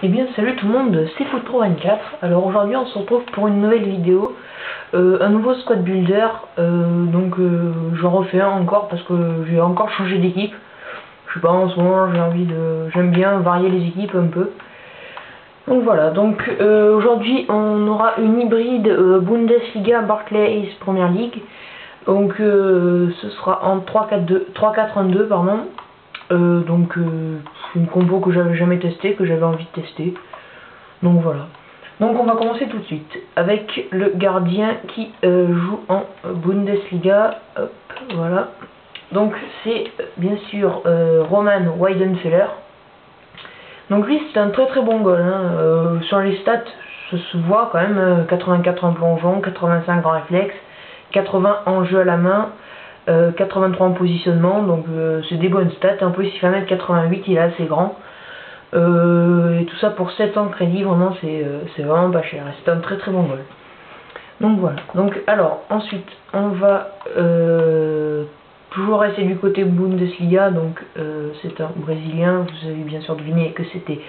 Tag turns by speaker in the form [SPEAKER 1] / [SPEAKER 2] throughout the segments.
[SPEAKER 1] Eh bien salut tout le monde, c'est FootPro24. Alors aujourd'hui on se retrouve pour une nouvelle vidéo, un nouveau squad builder, j'en refais un encore parce que j'ai encore changé d'équipe. Je sais pas, en ce moment j'aime bien varier les équipes un peu. Donc voilà, aujourd'hui on aura une hybride Bundesliga Barclays Premier League. Ce sera en 3-4-1-2 pardon. Une combo que j'avais jamais testée, que j'avais envie de tester. Donc voilà. Donc on va commencer tout de suite avec le gardien qui joue en Bundesliga. Hop, voilà. Donc c'est bien sûr Roman Weidenfeller. Donc lui c'est un très très bon goal. Sur les stats, ça se voit quand même. 84 en plongeon, 85 en réflexe, 80 en jeu à la main. 83 en positionnement, donc c'est des bonnes stats. En plus il fait 1m88, il est assez grand, et tout ça pour 700 crédits, vraiment c'est vraiment pas cher, c'est un très très bon goal. Donc voilà, alors ensuite on va toujours rester du côté Bundesliga, c'est un Brésilien, vous avez bien sûr deviné que c'était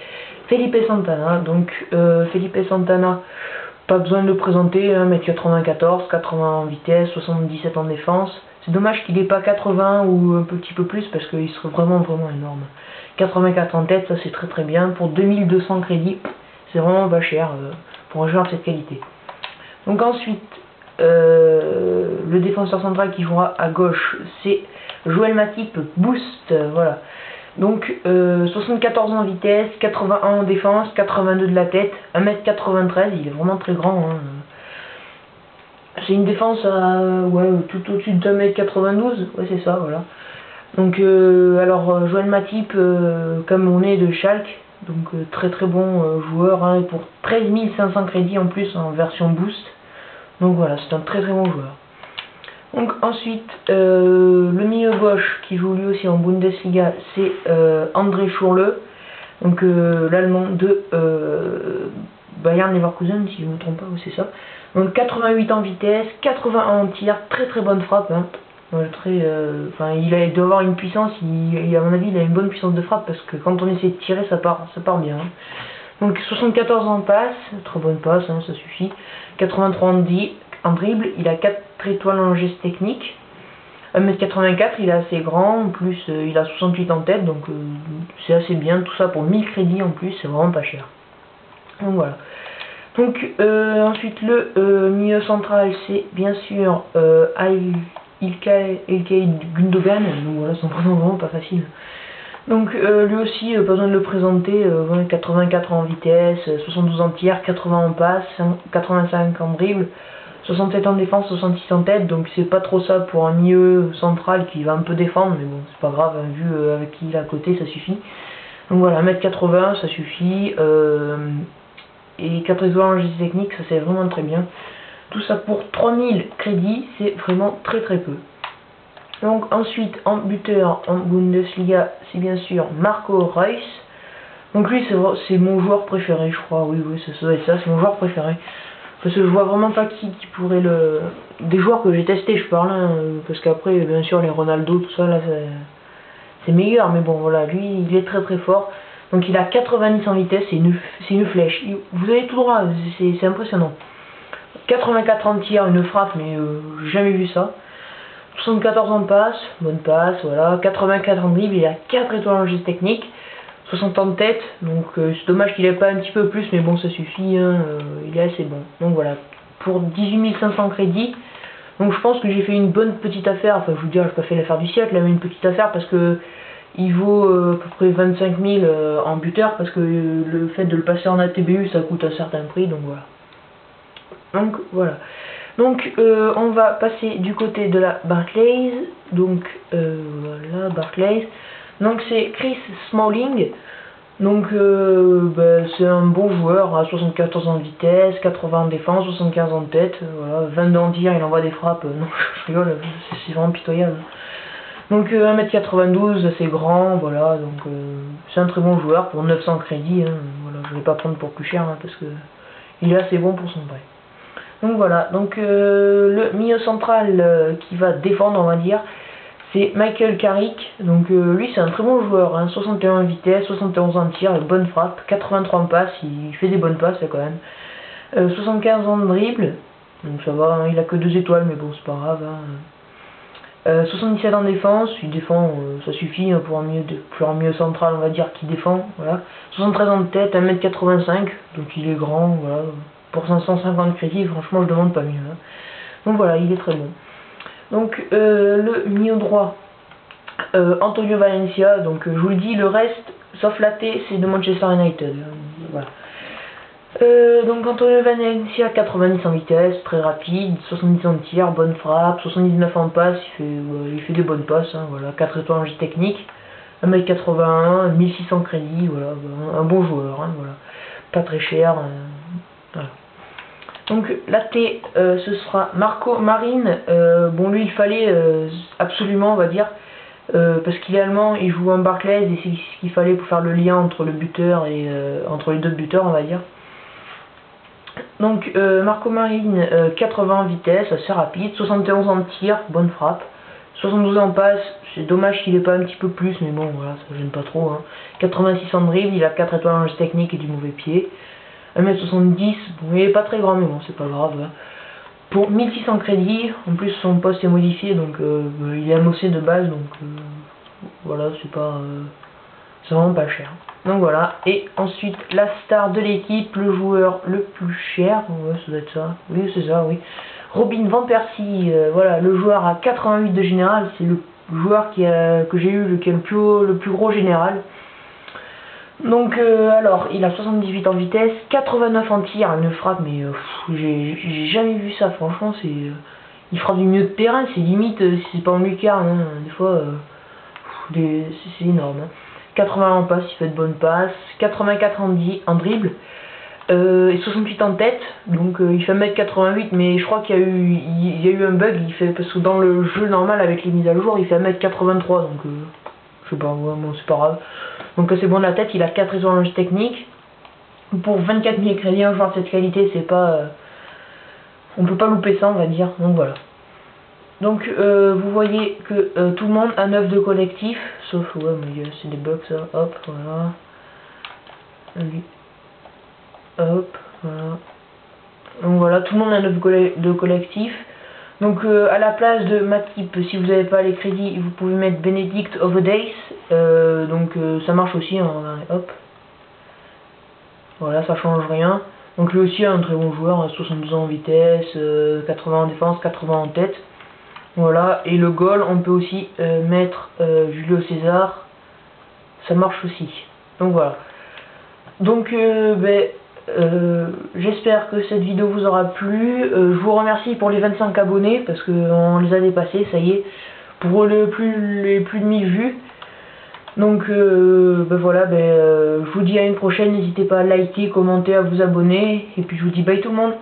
[SPEAKER 1] Felipe Santana. Felipe Santana, pas besoin de le présenter, 1m94, 80 en vitesse, 77 en défense. C'est dommage qu'il n'ait pas 80 ou un petit peu plus parce qu'il serait vraiment énorme. 84 en tête, ça c'est très très bien. Pour 2200 crédits, c'est vraiment pas cher pour un joueur de cette qualité. Donc ensuite, le défenseur central qui jouera à gauche, c'est Joël Matip Boost. Voilà. 74 en vitesse, 81 en défense, 82 de la tête, 1m93, il est vraiment très grand. C'est une défense à tout au-dessus de 2m92, ouais c'est ça, voilà. Joël Matip, comme on est de Schalke, très très bon joueur, pour 13 500 crédits en plus en version boost. Donc voilà, c'est un très très bon joueur. Donc ensuite, le milieu gauche qui joue lui aussi en Bundesliga, c'est André Schurrle, l'allemand de Bayern Leverkusen, si je ne me trompe pas, c'est ça. Donc 88 en vitesse, 81 en tir, très très bonne frappe. Il doit avoir une puissance, à mon avis il a une bonne puissance de frappe parce que quand on essaie de tirer ça part bien. Donc 74 en passe, trop bonne passe, ça suffit. 83 en dribble, il a 4 étoiles en geste technique. 1m84, il est assez grand, en plus il a 68 en tête, c'est assez bien, tout ça pour 1000 crédits en plus, c'est vraiment pas cher. Donc voilà. Ensuite le milieu central c'est bien sûr Ilkay Gundogan, donc voilà, son prénom vraiment pas facile. Lui aussi, pas besoin de le présenter, 84 en vitesse, 72 en tir, 80 en passe, 85 en dribble, 67 en défense, 66 en tête, donc c'est pas trop ça pour un milieu central qui va un peu défendre, mais bon, c'est pas grave, vu avec qui il est à côté, ça suffit. Donc voilà, 1m80, ça suffit, et 4 étoiles en geste technique, ça c'est vraiment très bien. Tout ça pour 3000 crédits, c'est vraiment très très peu. Donc ensuite, en buteur en Bundesliga, c'est bien sûr Marco Reus. Donc lui, c'est mon joueur préféré, je crois. Oui, ça, c'est mon joueur préféré. Parce que je vois vraiment pas qui pourrait le... Des joueurs que j'ai testés, je parle, parce qu'après, bien sûr, les Ronaldo, tout ça, là, c'est meilleur. Mais bon, voilà, lui, il est très très fort. Donc il a 90 en vitesse, c'est une flèche. Vous avez tout droit, c'est impressionnant. 84 en tir, une frappe, mais j'ai jamais vu ça. 74 en passe, bonne passe, voilà. 84 en dribble, il a 4 étoiles en geste technique. 60 en tête, c'est dommage qu'il n'ait pas un petit peu plus, mais bon ça suffit, il est assez bon. Donc voilà, pour 18 500 crédits. Donc je pense que j'ai fait une bonne petite affaire, enfin je vous dis, j'ai pas fait l'affaire du siècle, mais une petite affaire parce que il vaut à peu près 25 000 en buteur, parce que le fait de le passer en ATBU ça coûte un certain prix, donc voilà. On va passer du côté de la Barclays. Voilà, Barclays. Donc c'est Chris Smalling. C'est un bon joueur, à 74 en vitesse, 80 en défense, 75 en tête, voilà, 22 en tir, il envoie des frappes, non je rigole, c'est vraiment pitoyable. 1m92, assez grand, voilà, c'est un très bon joueur pour 900 crédits, voilà, je vais pas prendre pour plus cher, parce que il est assez bon pour son prix. Le milieu central qui va défendre, on va dire, c'est Michael Carrick. Donc lui c'est un très bon joueur, hein, 61 vitesse, 71 en tir, bonne frappe, 83 en passe, il fait des bonnes passes quand même. 75 en dribble, donc ça va, hein, il a que 2 étoiles mais bon c'est pas grave. Hein. 77 en défense, il défend, ça suffit hein, pour un milieu central on va dire qui défend. Voilà. 73 en tête, 1m85, donc il est grand, voilà. Pour 550 crédits, franchement je demande pas mieux. Hein. Donc voilà, il est très bon. Donc le milieu droit, Antonio Valencia, donc je vous le dis, le reste, sauf la T, c'est de Manchester United. Voilà. Donc Antonio Valencia, 90 en vitesse, très rapide, 70 en tir, bonne frappe, 79 en passe, il fait des bonnes passes, hein, voilà, 4 étoiles en jeu technique, 1m81, 1600 crédits, voilà, un bon joueur, hein, voilà, pas très cher, voilà. Donc la T, ce sera Marco Marin. Bon lui il fallait absolument on va dire, parce qu'il est allemand, il joue en Barclays et c'est ce qu'il fallait pour faire le lien entre le buteur et entre les deux buteurs on va dire. Donc Marco Marin, 80 vitesse, assez rapide, 71 en tir, bonne frappe, 72 en passe, c'est dommage qu'il ait pas un petit peu plus mais bon voilà ça gêne pas trop. Hein. 86 en dribble, il a 4 étoiles en jeu technique et du mauvais pied. 1m70, bon, il est pas très grand mais bon c'est pas grave. Hein. Pour 1600 crédits, en plus son poste est modifié donc il est amossé de base donc voilà c'est vraiment pas cher. Donc voilà, et ensuite la star de l'équipe, le joueur le plus cher, ouais ça doit être ça, oui c'est ça, oui. Robin Van Persie, voilà, le joueur à 88 de général, c'est le joueur que j'ai eu qui est le plus gros général. Donc alors, il a 78 en vitesse, 89 en tir, une frappe, mais j'ai jamais vu ça, franchement, c'est il frappe du milieu de terrain, c'est limite, c'est pas en lucarne, hein, des fois, c'est énorme. Hein. 80 en passe, il fait de bonnes passes, 84 en dribble, et 68 en tête, donc il fait 1m88, mais je crois qu'il y a eu un bug, parce que dans le jeu normal, avec les mises à jour, il fait 1m83, donc je sais pas, ouais, bon, c'est pas grave. Donc c'est bon de la tête, il a 4 étoiles en jeu technique. Pour 24 000 crédits, un joueur de cette qualité, c'est pas... on peut pas louper ça, on va dire. Donc voilà. Donc vous voyez que tout le monde a 9 de collectif. Sauf, ouais, mais c'est des bugs ça. Hop, voilà. Lui. Hop, voilà. Donc voilà, tout le monde a 9 de collectif. Donc à la place de Matip, si vous n'avez pas les crédits, vous pouvez mettre Benedict of the Days. Donc ça marche aussi, hein, hop. Voilà, ça change rien. Donc lui aussi un très bon joueur, hein, 72 en vitesse, 80 en défense, 80 en tête. Voilà, et le goal, on peut aussi mettre Julio César. Ça marche aussi. Donc voilà. Donc j'espère que cette vidéo vous aura plu. Je vous remercie pour les 25 abonnés parce qu'on les a dépassés, ça y est, pour les plus de 1000 vues. Donc voilà, je vous dis à une prochaine, n'hésitez pas à liker, commenter, à vous abonner, et puis je vous dis bye tout le monde.